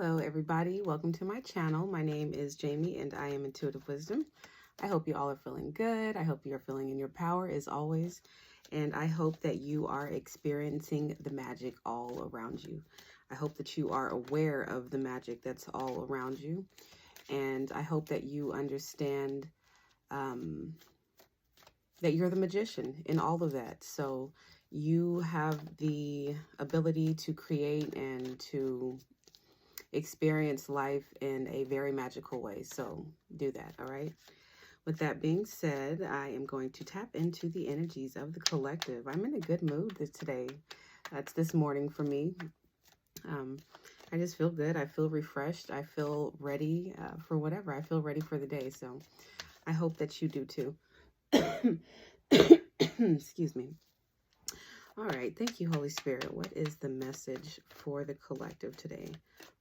Hello, everybody. Welcome to my channel. My name is Jamie, and I am Intuitive Wisdom. I hope you all are feeling good. I hope you are feeling in your power as always. And I hope that you are experiencing the magic all around you. I hope that you are aware of the magic that's all around you. And I hope that you understand that you're the magician in all of that. So you have the ability to create and to experience life in a very magical way. So do that, all right? With that being said, I am going to tap into the energies of the collective. I'm in a good mood today. That's this morning for me. I just feel good. I feel refreshed. I feel ready for whatever. I feel ready for the day. So I hope that you do too. Excuse me. All right. Thank you, Holy Spirit. What is the message for the collective today?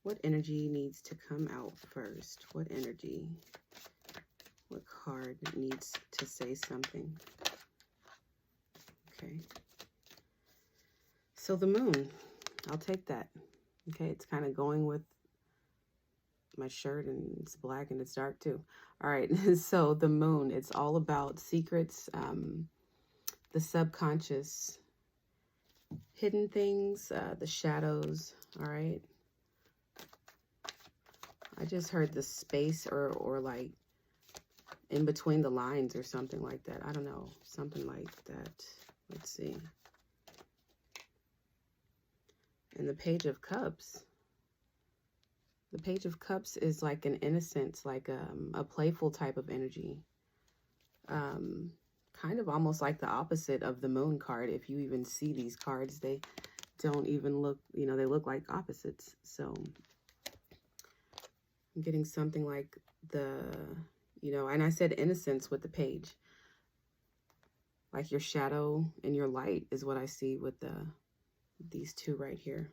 What energy needs to come out first? What energy? What card needs to say something? Okay. So the moon. I'll take that. Okay. It's kind of going with my shirt, and it's black and it's dark too. All right. So the moon, it's all about secrets, the subconscious, hidden things, the shadows. All right. I just heard the space or like in between the lines or something like that. I don't know. Something like that. Let's see. And the Page of Cups. The Page of Cups is like an innocence, like a playful type of energy. Kind of almost like the opposite of the moon card. If you even see these cards, they don't even look, you know, they look like opposites. So I'm getting something like the, you know, and I said innocence with the page. Like your shadow and your light is what I see with these two right here.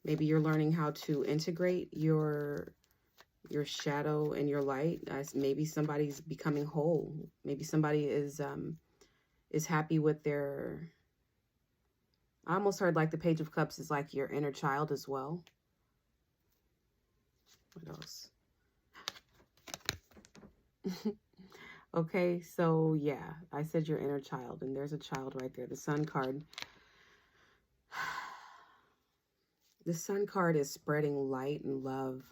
Maybe you're learning how to integrate your shadow and your light. As maybe somebody's becoming whole. Maybe somebody is happy with their, I almost heard like the Page of Cups is like your inner child as well. What else? Okay, so yeah, I said your inner child, and there's a child right there. The Sun card. The Sun card is spreading light and love.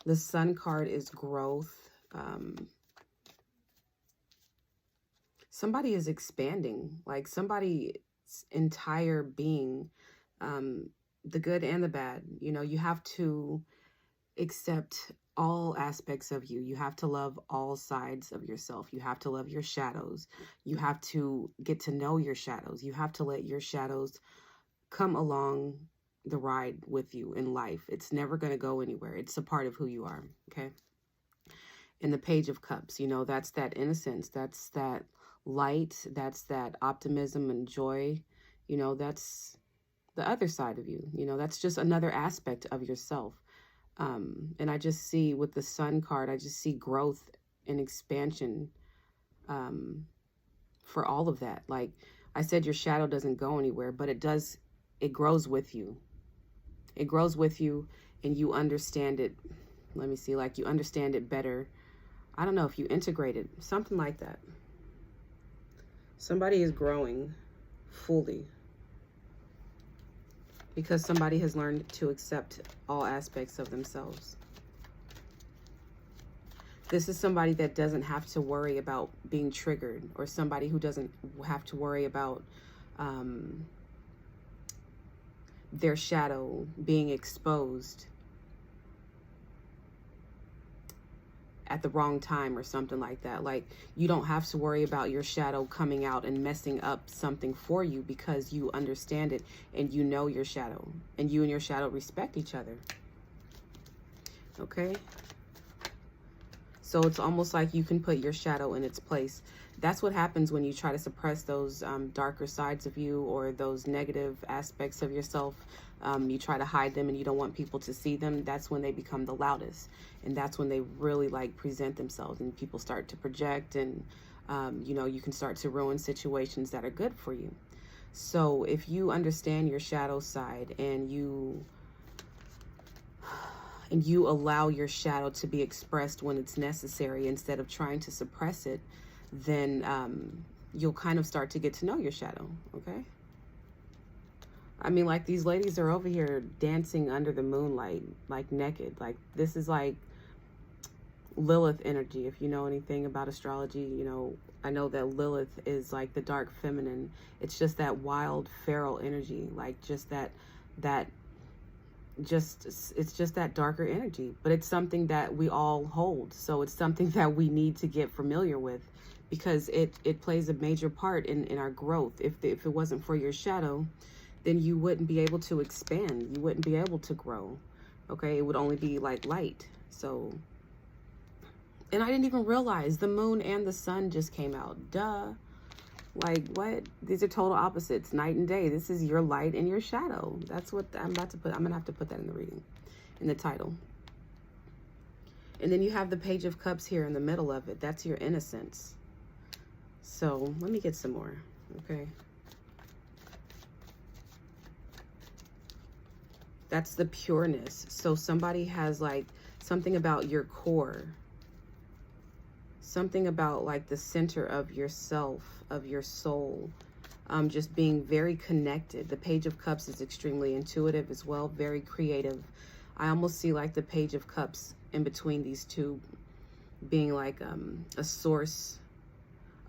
The Sun card is growth. Somebody is expanding, like somebody's entire being, the good and the bad. You know, you have to accept all aspects of you. You have to love all sides of yourself. You have to love your shadows. You have to get to know your shadows. You have to let your shadows come along the ride with you in life. It's never going to go anywhere. It's a part of who you are. Okay. And the Page of Cups, you know, that's that innocence. That's that light. That's that optimism and joy. You know, that's the other side of you. You know, that's just another aspect of yourself. And I just see with the Sun card, I just see growth and expansion for all of that. Like I said, your shadow doesn't go anywhere, but it does. It grows with you. It grows with you and you understand it. Let me see, like you understand it better. I don't know if you integrate it, something like that. Somebody is growing fully because somebody has learned to accept all aspects of themselves. This is somebody that doesn't have to worry about being triggered, or somebody who doesn't have to worry about their shadow being exposed at the wrong time or something like that. Like you don't have to worry about your shadow coming out and messing up something for you because you understand it and you know your shadow, and you and your shadow respect each other. Okay. So it's almost like you can put your shadow in its place. That's what happens when you try to suppress those darker sides of you, or those negative aspects of yourself. You try to hide them and you don't want people to see them. That's when they become the loudest. And that's when they really like present themselves, and people start to project, and you know, you can start to ruin situations that are good for you. So if you understand your shadow side and you allow your shadow to be expressed when it's necessary instead of trying to suppress it, then you'll kind of start to get to know your shadow, okay? I mean, like, these ladies are over here dancing under the moonlight, like naked. Like, this is like Lilith energy. If you know anything about astrology, you know, I know that Lilith is like the dark feminine. It's just that wild, feral energy, like just it's just that darker energy, but it's something that we all hold. So it's something that we need to get familiar with, because it plays a major part in our growth. If it wasn't for your shadow, then you wouldn't be able to expand. You wouldn't be able to grow. Okay, it would only be like light. So, and I didn't even realize the moon and the sun just came out. Duh. Like, what? These are total opposites, night and day. This is your light and your shadow. That's what I'm about to put. I'm gonna have to put that in the reading, in the title. And then you have the Page of Cups here in the middle of it. That's your innocence. So let me get some more, okay? That's the pureness. So somebody has like something about your core, something about like the center of yourself, of your soul, just being very connected. The Page of Cups is extremely intuitive as well, very creative. I almost see like the Page of Cups in between these two being like a source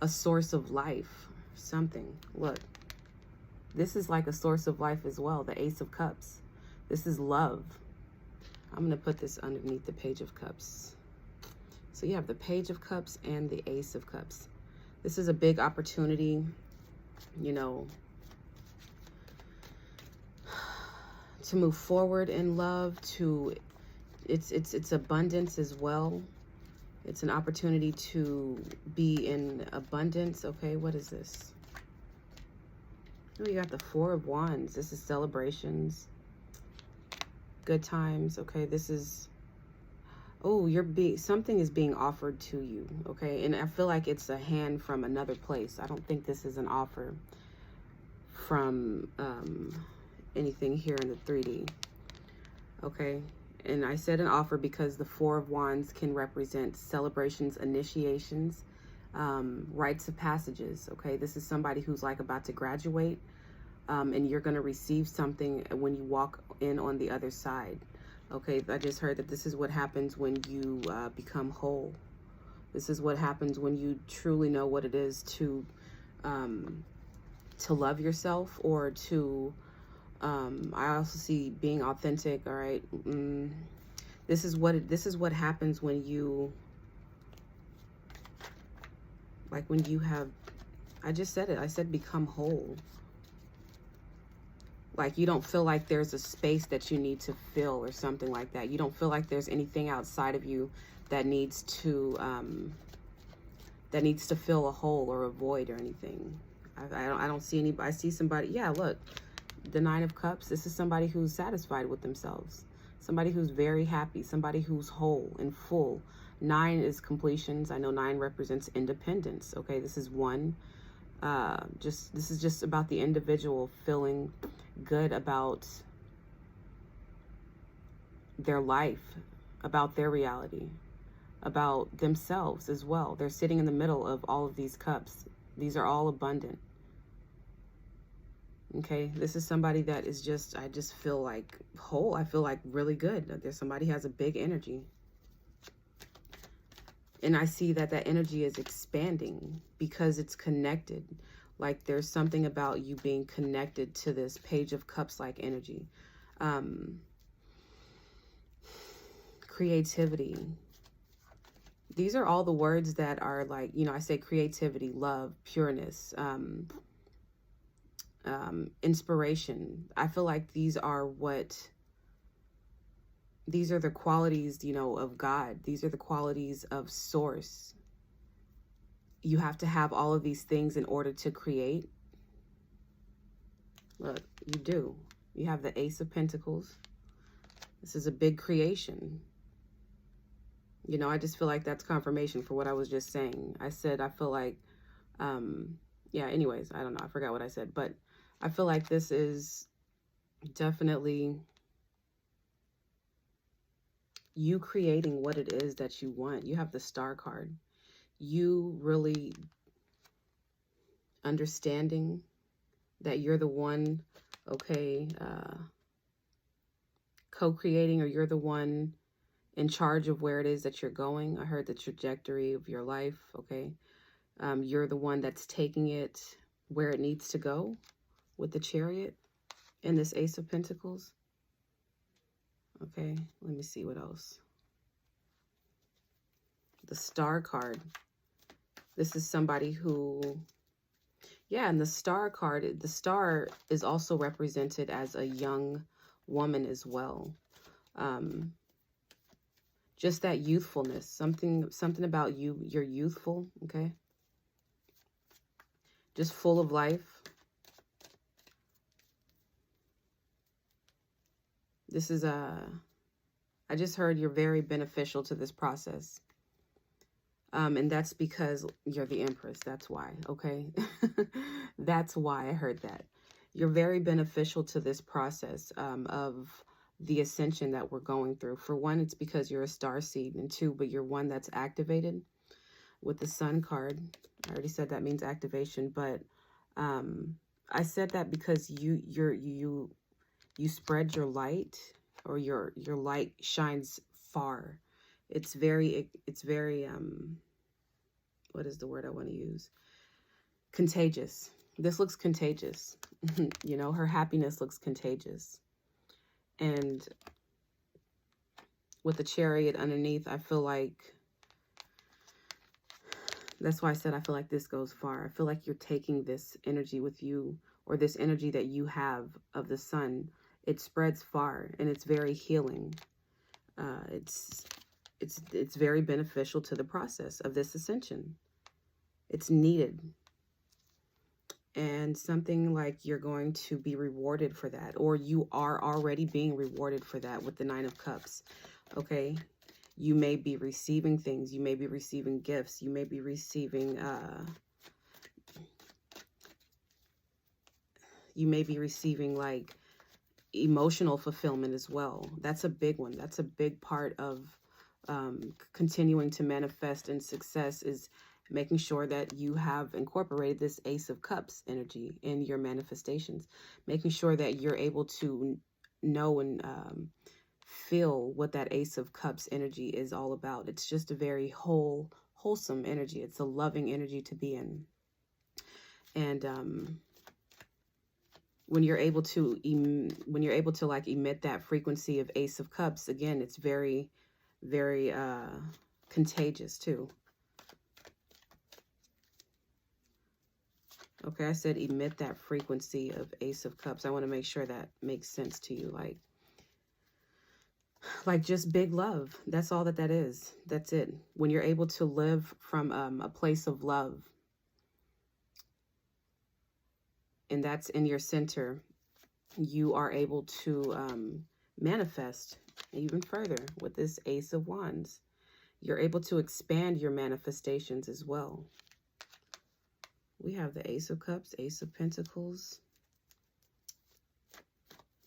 of life, something. Look, this is like a source of life as well, the Ace of Cups. This is love. I'm going to put this underneath the Page of Cups. So you have the Page of Cups and the Ace of Cups. This is a big opportunity, you know, to move forward in love, to it's abundance as well. It's an opportunity to be in abundance. Okay, what is this? Oh, you got the Four of Wands. This is celebrations, good times. Okay, this is, oh, something is being offered to you. Okay, and I feel like it's a hand from another place. I don't think this is an offer from anything here in the 3D. Okay, and I said an offer because the Four of Wands can represent celebrations, initiations, rites of passages. Okay, this is somebody who's like about to graduate, and you're going to receive something when you walk in on the other side. Okay, I just heard that this is what happens when you become whole. This is what happens when you truly know what it is to love yourself, or to I also see being authentic. All right, this is what happens when you, like, when you have, I just said it, I said become whole. Like, you don't feel like there's a space that you need to fill or something like that. You don't feel like there's anything outside of you that needs to fill a hole or a void or anything. I don't see anybody. I see somebody. Yeah, look, the Nine of Cups. This is somebody who's satisfied with themselves. Somebody who's very happy. Somebody who's whole and full. 9 is completions. I know 9 represents independence. Okay, this is one. This is just about the individual feeling good about their life, about their reality, about themselves as well. They're sitting in the middle of all of these cups. These are all abundant. Okay, this is somebody that is just, I just feel like whole. I feel like really good. There's somebody who has a big energy. And I see that that energy is expanding because it's connected. Like, there's something about you being connected to this Page of Cups like energy. Creativity. These are all the words that are like, you know, I say creativity, love, pureness, inspiration. I feel like these are the qualities, you know, of God. These are the qualities of source. You have to have all of these things in order to create. Look, you do. You have the Ace of Pentacles. This is a big creation. You know, I just feel like that's confirmation for what I was just saying. I said, I feel like, yeah, anyways, I don't know. I forgot what I said, but I feel like this is definitely you creating what it is that you want. You have the Star card. You really understanding that you're the one, okay, co-creating, or you're the one in charge of where it is that you're going. I heard the trajectory of your life, okay? You're the one that's taking it where it needs to go with the Chariot and this Ace of Pentacles. Okay, let me see what else. The Star card. This is somebody who, yeah, and the Star card, the Star is also represented as a young woman as well. Just that youthfulness, something about you, you're youthful, okay? Just full of life. This is I just heard you're very beneficial to this process. And that's because you're the Empress. That's why, okay? That's why I heard that. You're very beneficial to this process of the ascension that we're going through. For one, it's because you're a star seed, and two, but you're one that's activated with the Sun card. I already said that means activation, but I said that because you spread your light, or your light shines far. It's very what is the word I want to use? Contagious. This looks contagious. You know, her happiness looks contagious. And with the Chariot underneath, I feel like, that's why I said I feel like this goes far. I feel like you're taking this energy with you, or this energy that you have of the Sun. It spreads far, and it's very healing. It's very beneficial to the process of this ascension. It's needed. And something like you're going to be rewarded for that, or you are already being rewarded for that with the Nine of Cups. Okay? You may be receiving things. You may be receiving gifts. You may be receiving like emotional fulfillment as well. That's a big one. That's a big part of continuing to manifest in success, is making sure that you have incorporated this Ace of Cups energy in your manifestations, making sure that you're able to know and feel what that Ace of Cups energy is all about. It's just a very wholesome energy. It's a loving energy to be in. And when you're able to like emit that frequency of Ace of Cups, again, it's very, very contagious too. Okay, I said emit that frequency of Ace of Cups. I want to make sure that makes sense to you. Like just big love. That's all that is. That's it. When you're able to live from a place of love, and that's in your center, you are able to manifest even further with this Ace of Wands. You're able to expand your manifestations as well. We have the Ace of Cups, Ace of Pentacles,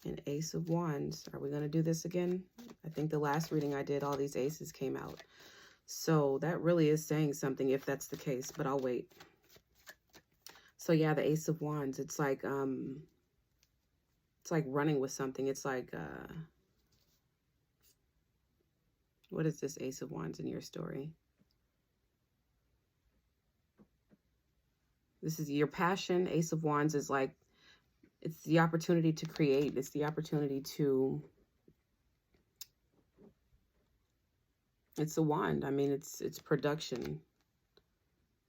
and Ace of Wands. Are we going to do this again? I think the last reading I did, all these aces came out. So that really is saying something if that's the case, but I'll wait. So yeah, the Ace of Wands, it's like running with something. It's like, what is this Ace of Wands in your story? This is your passion. Ace of Wands is like, it's the opportunity to create. It's the opportunity to, it's a wand. I mean, it's production.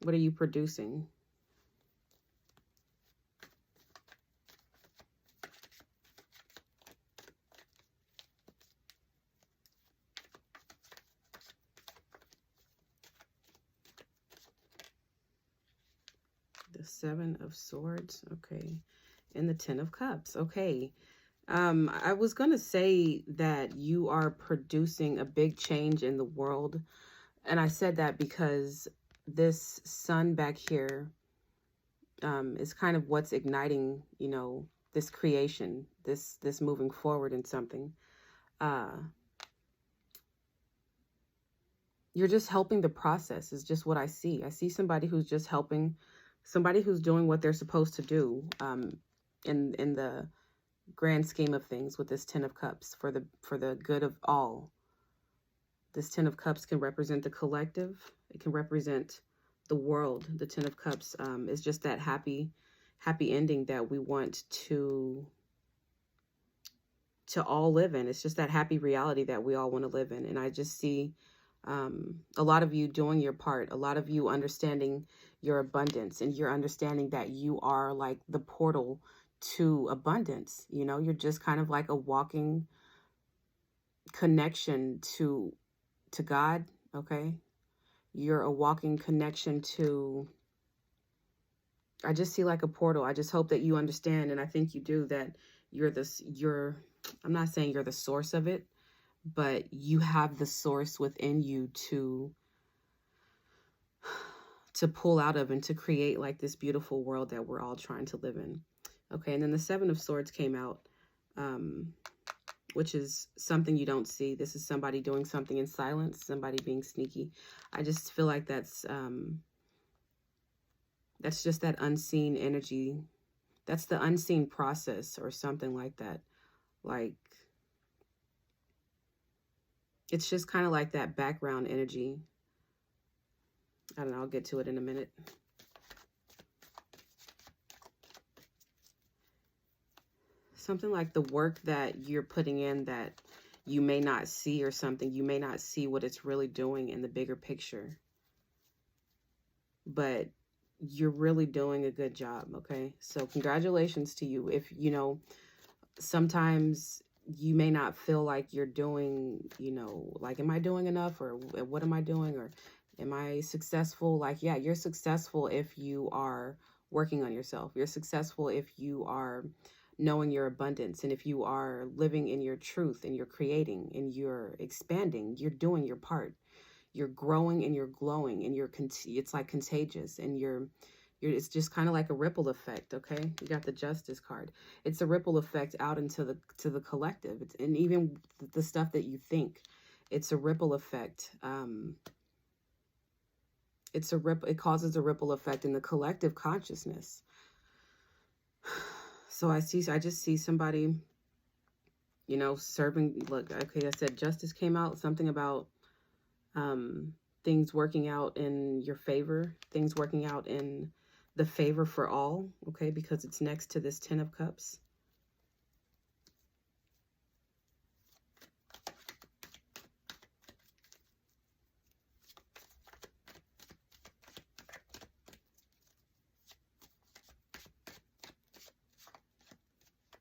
What are you producing? The Seven of Swords, okay, and the Ten of Cups, okay. I was going to say that you are producing a big change in the world, and I said that because this sun back here, is kind of what's igniting, you know, this creation, this moving forward in something. You're just helping the process is just what I see. I see somebody who's just helping, somebody who's doing what they're supposed to do, in the grand scheme of things with this Ten of Cups for the good of all. This Ten of Cups can represent the collective. It can represent the world. The Ten of Cups is just that happy ending that we want to all live in. It's just that happy reality that we all want to live in. And I just see a lot of you doing your part, a lot of you understanding your abundance, and you're understanding that you are like the portal to abundance. You know, you're just kind of like a walking connection to God. Okay. You're a walking connection to, I just see like a portal. I just hope that you understand. And I think you do, that I'm not saying you're the source of it, but you have the source within you to pull out of and to create like this beautiful world that we're all trying to live in. Okay. And then the Seven of Swords came out, which is something you don't see. This is somebody doing something in silence, somebody being sneaky. I just feel like that's just that unseen energy. That's the unseen process or something like that. Like, it's just kind of like that background energy. I don't know. I'll get to it in a minute. Something like the work that you're putting in that you may not see, or something. You may not see what it's really doing in the bigger picture. But you're really doing a good job, okay? So congratulations to you. If, you know, sometimes you may not feel like you're doing, you know, like, am I doing enough, or what am I doing, or am I successful? Like, yeah, you're successful if you are working on yourself. You're successful if you are knowing your abundance, and if you are living in your truth, and you're creating, and you're expanding, you're doing your part. You're growing and you're glowing, and it's like contagious, and it's just kind of like a ripple effect. Okay. You got the Justice card. It's a ripple effect out into the collective. And even the stuff that you think, it's a ripple effect. It causes a ripple effect in the collective consciousness. So I just see somebody, you know, serving. Look, okay, I said Justice came out, something about things working out in your favor, things working out in the favor for all, okay, because it's next to this Ten of Cups.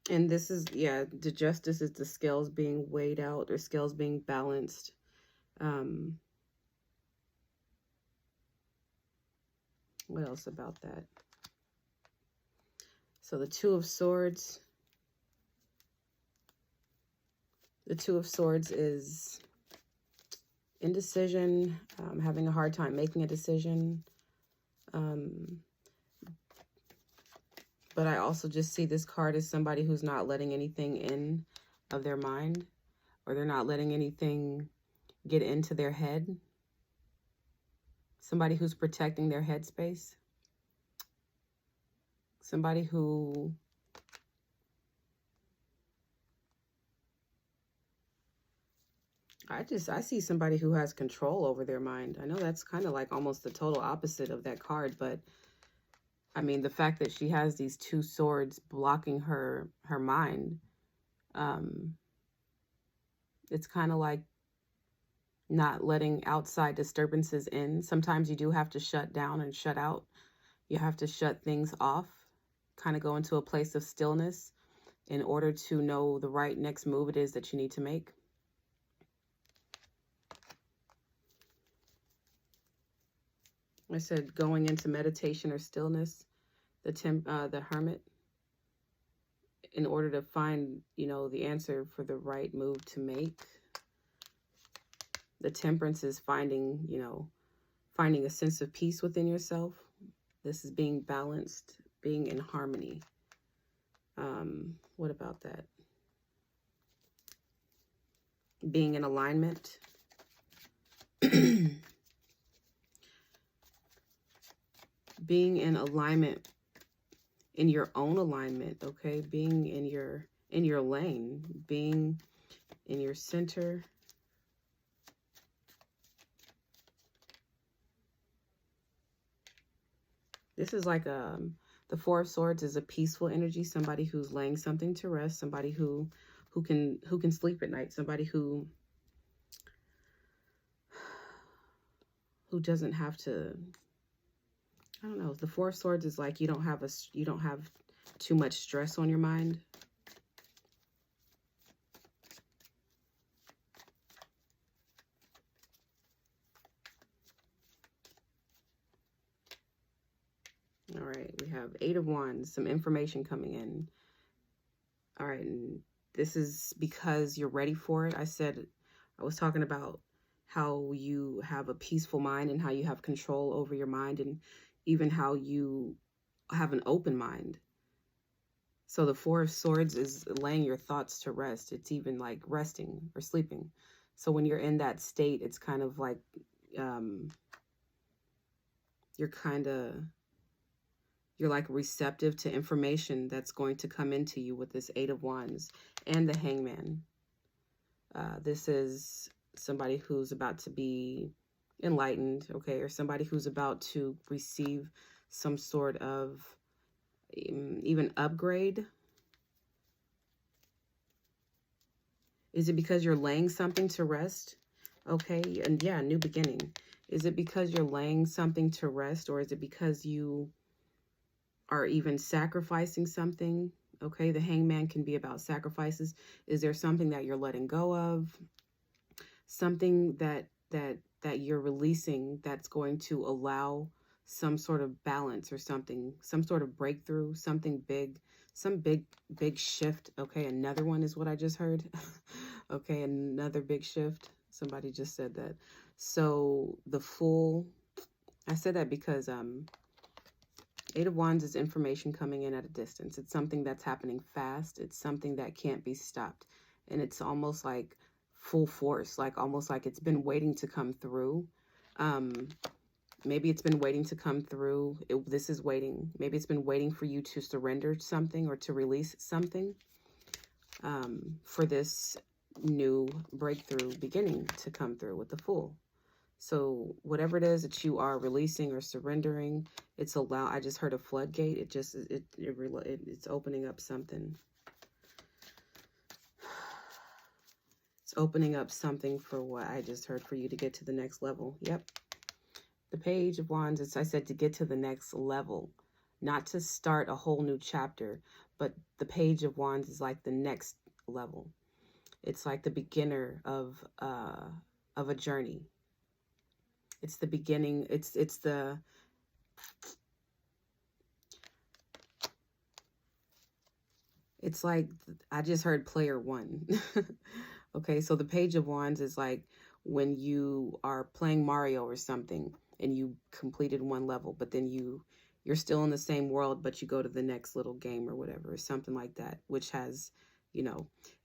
And this is, yeah, the Justice is the scales being weighed out, or scales being balanced. What else about that? So the Two of Swords. The Two of Swords is indecision, having a hard time making a decision. But I also just see this card as somebody who's not letting anything in of their mind, or they're not letting anything get into their head. Somebody who's protecting their headspace. Somebody who I see somebody who has control over their mind. I know that's kind of like almost the total opposite of that card, but I mean, the fact that she has these two swords blocking her mind, it's kind of like not letting outside disturbances in. Sometimes you do have to shut down and shut out. You have to shut things off, kind of go into a place of stillness in order to know the right next move it is that you need to make. I said going into meditation or stillness, the Hermit, in order to find, you know, the answer for the right move to make. The Temperance is finding, you know, finding a sense of peace within yourself. This is being balanced, being in harmony. What about that? Being in alignment. Being in alignment, in your own alignment, okay? Being in your lane, being in your center. This is like the Four of Swords is a peaceful energy, somebody who's laying something to rest, somebody who can sleep at night, somebody who doesn't have to, I don't know. The Four of Swords is like you don't have too much stress on your mind. All right, we have Eight of Wands, some information coming in. All right, and this is because you're ready for it. I was talking about how you have a peaceful mind and how you have control over your mind, and even how you have an open mind. So the Four of Swords is laying your thoughts to rest. It's even like resting or sleeping. So when you're in that state, it's kind of like you're like receptive to information that's going to come into you with this Eight of Wands and the Hangman. This is somebody who's about to be enlightened, okay, or somebody who's about to receive some sort of even upgrade. Is it because you're laying something to rest? Okay, and yeah, new beginning. Is it because you're laying something to rest, or is it because you are even sacrificing something? Okay, the Hangman can be about sacrifices. Is there something that you're letting go of? Something that you're releasing that's going to allow some sort of balance or something, some sort of breakthrough, something big, some big shift. Okay, another one is what I just heard. Okay, another big shift. Somebody just said that. So the Fool, I said that because Eight of Wands is information coming in at a distance. It's something that's happening fast. It's something that can't be stopped. And it's almost like full force, like almost like it's been waiting to come through. Maybe it's been waiting to come through. This is waiting. Maybe it's been waiting for you to surrender something or to release something for this new breakthrough beginning to come through with the Fool. So whatever it is that you are releasing or surrendering, it's I just heard a floodgate. It's opening up something. It's opening up something for what I just heard, for you to get to the next level. Yep. The Page of Wands, I said to get to the next level, not to start a whole new chapter, but the Page of Wands is like the next level. It's like the beginner of a journey. It's the beginning. It's like, I just heard player one. Okay, so the Page of Wands is like when you are playing Mario or something and you completed one level, but then you're still in the same world, but you go to the next little game or whatever, or something like that, which has,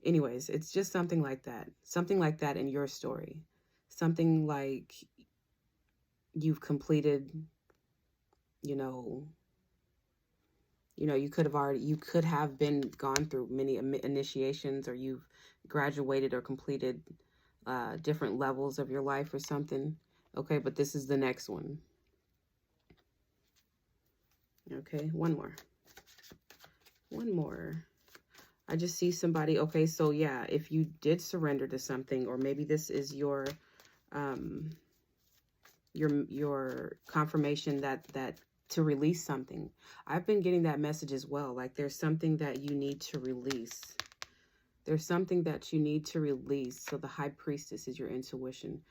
anyways, it's just something like that in your story. Something like you've completed, you could have been gone through many initiations, or you've graduated or completed different levels of your life or something. Okay, but this is the next one. Okay, one more. I just see somebody. Okay, so yeah, if you did surrender to something, or maybe this is your confirmation that to release something. I've been getting that message as well. Like there's something that you need to release. There's something that you need to release. So the High Priestess is your intuition.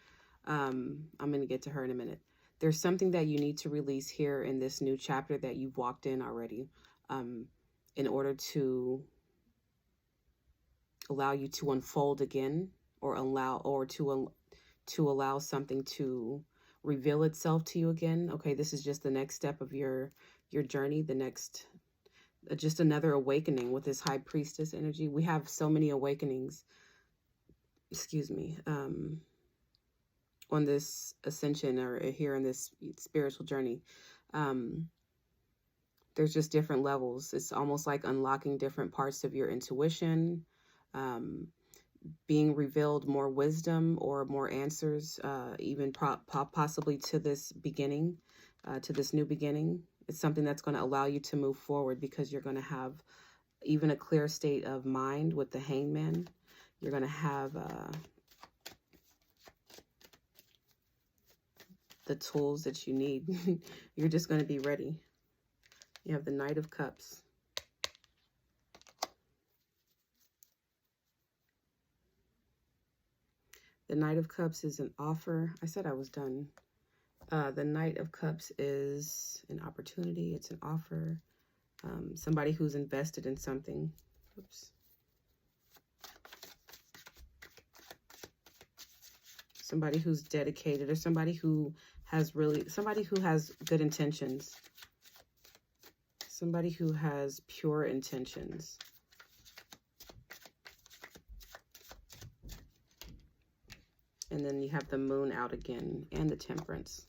I'm going to get to her in a minute. There's something that you need to release here in this new chapter that you've walked in already, in order to allow you to unfold again, or to allow something to reveal itself to you again. Okay, this is just the next step of your journey, the next just another awakening with this high priestess energy. We have so many awakenings, excuse me, on this ascension or here in this spiritual journey. There's just different levels. It's almost like unlocking different parts of your intuition, being revealed more wisdom or more answers, even possibly to this beginning, to this new beginning. It's something that's going to allow you to move forward, because you're going to have even a clear state of mind with the Hangman. You're going to have the tools that you need. You're just going to be ready. You have the Knight of Cups. The Knight of Cups is an offer. I said I was done. The Knight of Cups is an opportunity. It's an offer. Somebody who's invested in something. Oops. Somebody who's dedicated, or somebody who has good intentions. Somebody who has pure intentions. And then you have the Moon out again, and the Temperance.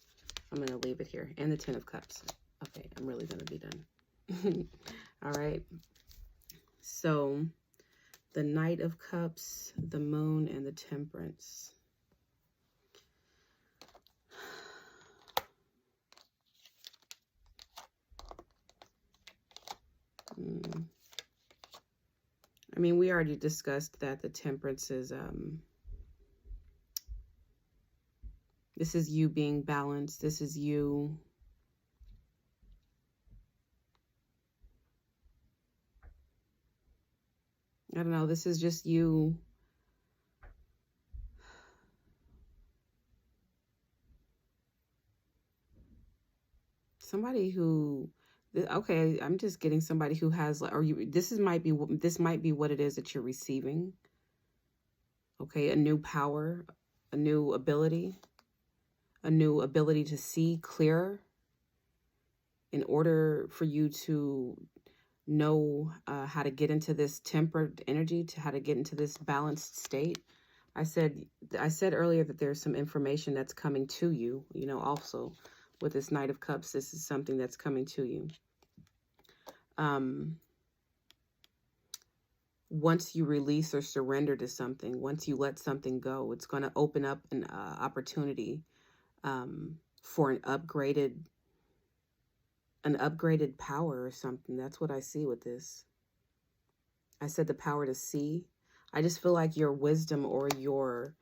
I'm going to leave it here. And the Ten of Cups. Okay, I'm really going to be done. All right. So, the Knight of Cups, the Moon, and the Temperance. I mean, we already discussed that the Temperance is... this is you being balanced. This is you I don't know. This is just you. Somebody who, okay, I'm just getting somebody who has, or you, this might be what it is that you're receiving. Okay, a new power, a new ability to see clearer, in order for you to know how to get into this tempered energy, to how to get into this balanced state. I said earlier that there's some information that's coming to you, you know, also with this Knight of Cups. This is something that's coming to you. Once you release or surrender to something, once you let something go, it's going to open up an opportunity for an upgraded power or something. That's what I see with this. I said the power to see. I just feel like your wisdom, or your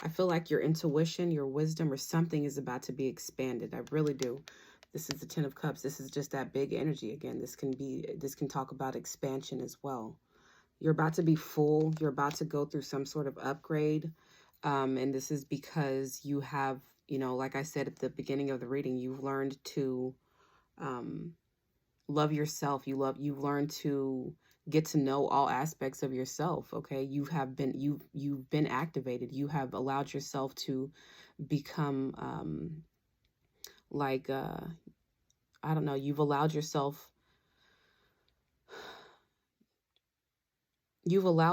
I feel like your intuition, your wisdom, or something is about to be expanded. I really do. This is the Ten of Cups. This is just that big energy again. This can talk about expansion as well. You're about to be full. You're about to go through some sort of upgrade. And this is because you have, you know, like I said at the beginning of the reading, you've learned to love yourself. You've learned to get to know all aspects of yourself. Okay. You've been activated. You have allowed yourself to become, I don't know, you've allowed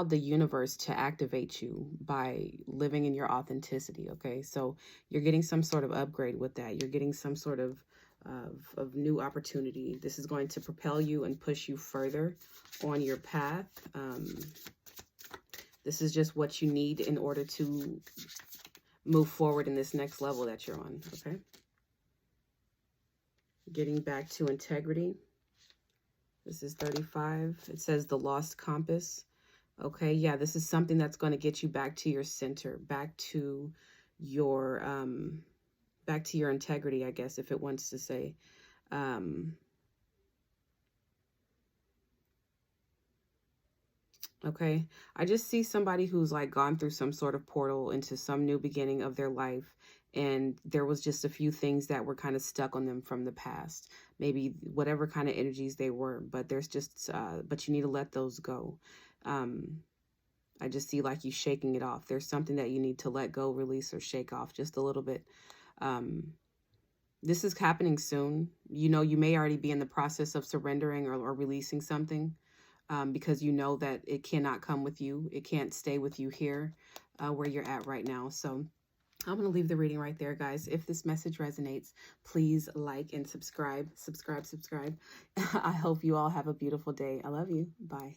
the universe to activate you by living in your authenticity. Okay. So you're getting some sort of upgrade with that. You're getting some sort of new opportunity. This is going to propel you and push you further on your path. This is just what you need in order to move forward in this next level that you're on. Okay. Getting back to integrity. This is 35. It says the lost compass. Okay. Yeah, this is something that's going to get you back to your center, back to your integrity, I guess, if it wants to say. Okay. I just see somebody who's like gone through some sort of portal into some new beginning of their life. And there was just a few things that were kind of stuck on them from the past, maybe whatever kind of energies they were, but there's just, but you need to let those go. I just see like you shaking it off. There's something that you need to let go, release, or shake off just a little bit. This is happening soon. You know, you may already be in the process of surrendering or releasing something, because you know that it cannot come with you. It can't stay with you here where you're at right now. So I'm going to leave the reading right there, guys. If this message resonates, please like and subscribe. I hope you all have a beautiful day. I love you. Bye.